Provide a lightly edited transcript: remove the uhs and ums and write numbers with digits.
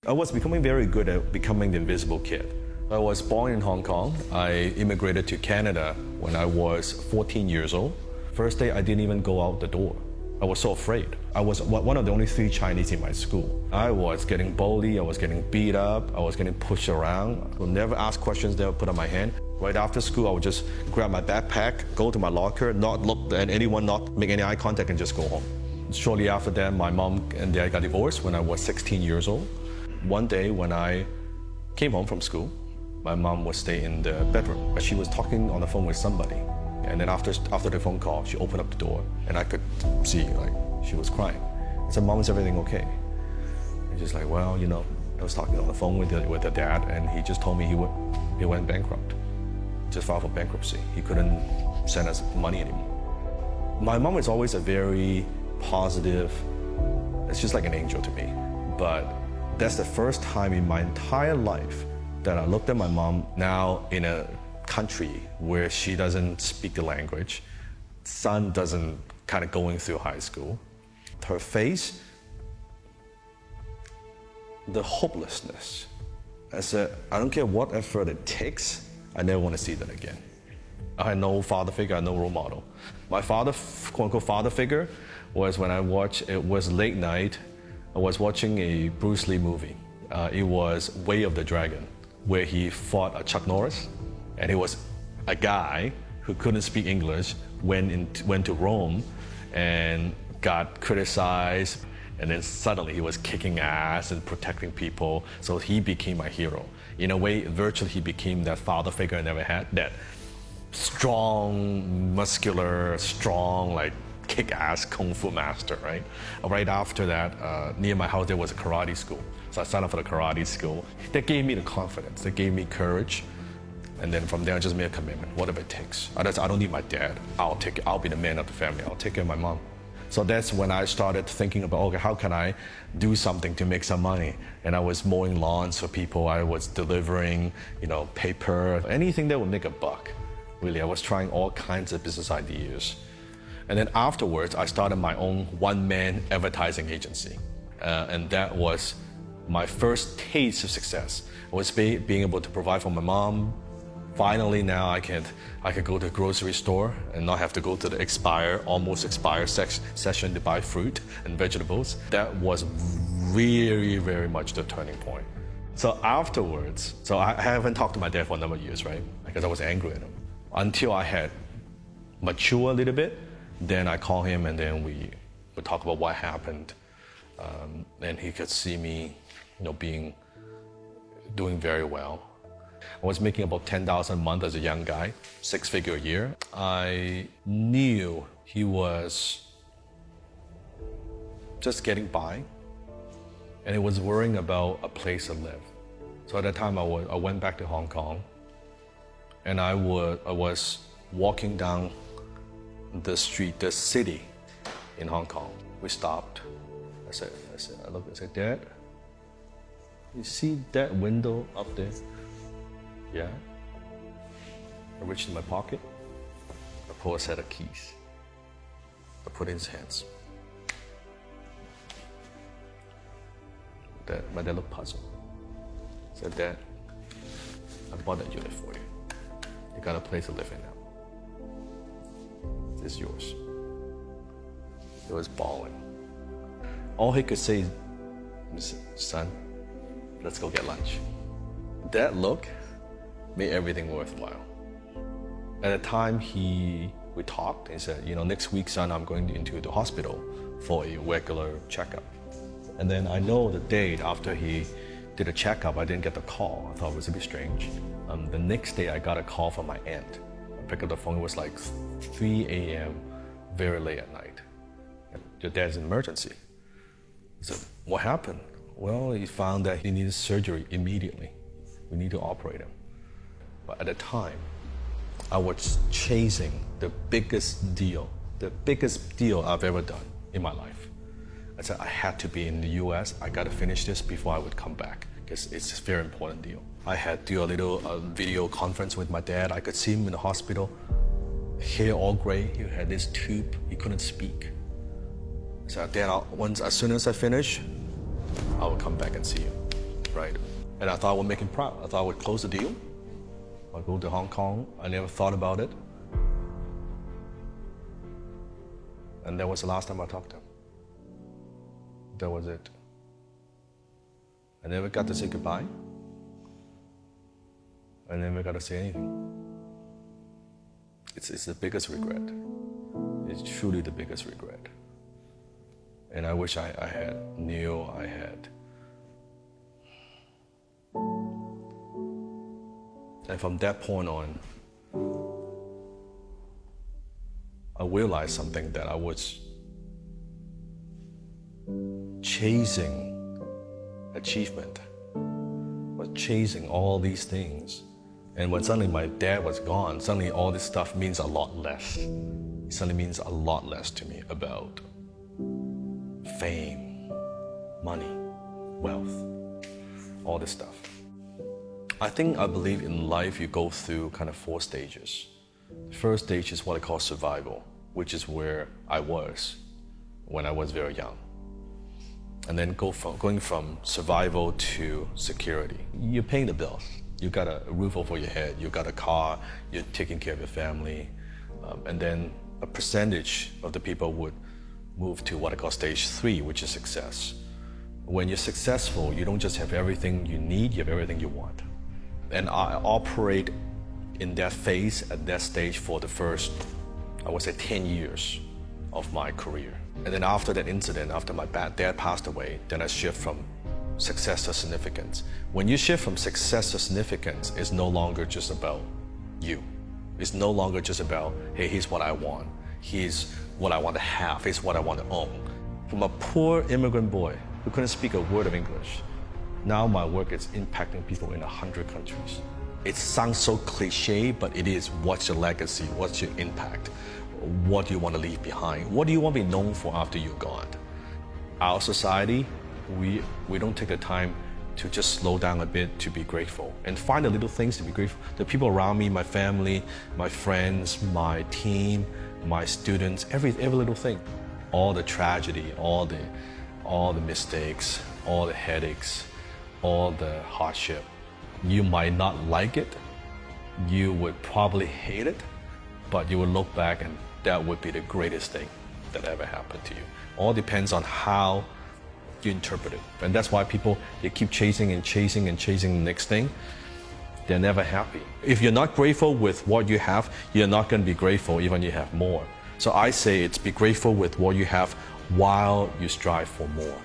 I was becoming very good at becoming the invisible kid. I was born in Hong Kong. I immigrated to Canada when I was 14 years old. First day, I didn't even go out the door. I was so afraid. I was one of the only 3 Chinese in my school. I was getting bullied, I was getting beat up, I was getting pushed around. I would never ask questions they would put on my hand. Right after school, I would just grab my backpack, go to my locker, not look at anyone, not make any eye contact, and just go home. Shortly after that, my mom and dad got divorced when I was 16 years old. One day when I came home from school, my mom was staying in the bedroom. She was talking on the phone with somebody. And then after the phone call, she opened up the door and I could see like she was crying. I said, "Mom, is everything okay?" And she's like, "Well, you know, I was talking on the phone with the dad and he just told me he went bankrupt. Just filed for bankruptcy. He couldn't send us money anymore." My mom is always a very positive, it's just like an angel to me. But that's the first time in my entire life that I looked at my mom now in a country where she doesn't speak the language, son doesn't kind of going through high school. Her face, the hopelessness. I said, I don't care what effort it takes, I never want to see that again. I had no father figure, I had no role model. My father, quote unquote father figure, was when it was late night, I was watching a Bruce Lee movie. It was Way of the Dragon, where he fought Chuck Norris. And he was a guy who couldn't speak English, went to Rome and got criticized. And then suddenly he was kicking ass and protecting people. So he became my hero. In a way, virtually he became that father figure I never had, that strong, muscular, strong, like kick-ass kung fu master, right? Right after that, near my house, there was a karate school. So I signed up for the karate school. That gave me the confidence, that gave me courage. And then from there, I just made a commitment, whatever it takes. I don't need my dad. I'll be the man of the family. I'll take care of my mom. So that's when I started thinking about, okay, how can I do something to make some money? And I was mowing lawns for people. I was delivering, paper, anything that would make a buck. Really, I was trying all kinds of business ideas. And then afterwards, I started my own one-man advertising agency. And that was my first taste of success. I was being able to provide for my mom. Finally, now I could go to the grocery store and not have to go to the almost expired section to buy fruit and vegetables. That was really, very much the turning point. So afterwards, I haven't talked to my dad for a number of years, right? Because I was angry at him. Until I had matured a little bit, then I call him and then we would talk about what happened. And he could see me, doing very well. I was making about $10,000 a month as a young guy, 6-figure a year. I knew he was just getting by, and he was worrying about a place to live. So at that time, I went back to Hong Kong, and I was walking down the street, the city in Hong Kong. We stopped. I looked, I said, "Dad, you see that window up there?" "Yeah." I reached in my pocket, I pulled a set of keys. I put it in his hands. My dad looked puzzled. I said, "Dad, I bought that unit for you. You got a place to live in now. It's yours." He was bawling. All he could say is, "Son, let's go get lunch." That look made everything worthwhile. At the time, we talked and said, "Next week, son, I'm going into the hospital for a regular checkup." And then I know the date after he did a checkup, I didn't get the call. I thought it was a bit strange. The next day, I got a call from my aunt. I picked up the phone, it was like 3 a.m., very late at night. "Your dad's in emergency." I said, "What happened?" "Well, he found that he needed surgery immediately. We need to operate him." But at the time, I was chasing the biggest deal I've ever done in my life. I said, I had to be in the US. I got to finish this before I would come back because it's a very important deal. I had to do a little video conference with my dad. I could see him in the hospital, hair all gray. He had this tube. He couldn't speak. I said, "Dad, as soon as I finish, I will come back and see you." right? And I thought I would make him proud. I thought I would close the deal. I'd go to Hong Kong. I never thought about it. And that was the last time I talked to him. That was it. I never got to say goodbye. I never got to say anything. It's the biggest regret. It's truly the biggest regret. And I wish I had Neil, I had. And from that point on, I realized something, that I was chasing achievement, was chasing all these things. And when suddenly my dad was gone, suddenly all this stuff means a lot less. It suddenly means a lot less to me about fame, money, wealth, all this stuff. I believe in life you go through kind of 4 stages. The first stage is what I call survival, which is where I was when I was very young. And then going from survival to security. You're paying the bills. You got a roof over your head, you got a car, you're taking care of your family. And then a percentage of the people would move to what I call stage 3, which is success. When you're successful, you don't just have everything you need, you have everything you want. And I operate in that phase, at that stage, for the first, I would say, 10 years of my career. And then after that incident, after my dad passed away, then I shift from success to significance. When you shift from success to significance, it's no longer just about you. It's no longer just about, hey, here's what I want. Here's what I want to have. Here's what I want to own. From a poor immigrant boy who couldn't speak a word of English, now my work is impacting people in 100 countries. It sounds so cliche, but it is. What's your legacy? What's your impact? What do you want to leave behind? What do you want to be known for after you're gone? Our society, we don't take the time to just slow down a bit to be grateful and find the little things to be grateful. The people around me, my family, my friends, my team, my students, every little thing. All the tragedy, all the mistakes, all the headaches, all the hardship. You might not like it, you would probably hate it, but you would look back and that would be the greatest thing that ever happened to you. All depends on how you interpret it. And that's why people, they keep chasing and chasing and chasing the next thing. They're never happy. If you're not grateful with what you have, you're not going to be grateful even if you have more. So I say it's be grateful with what you have while you strive for more.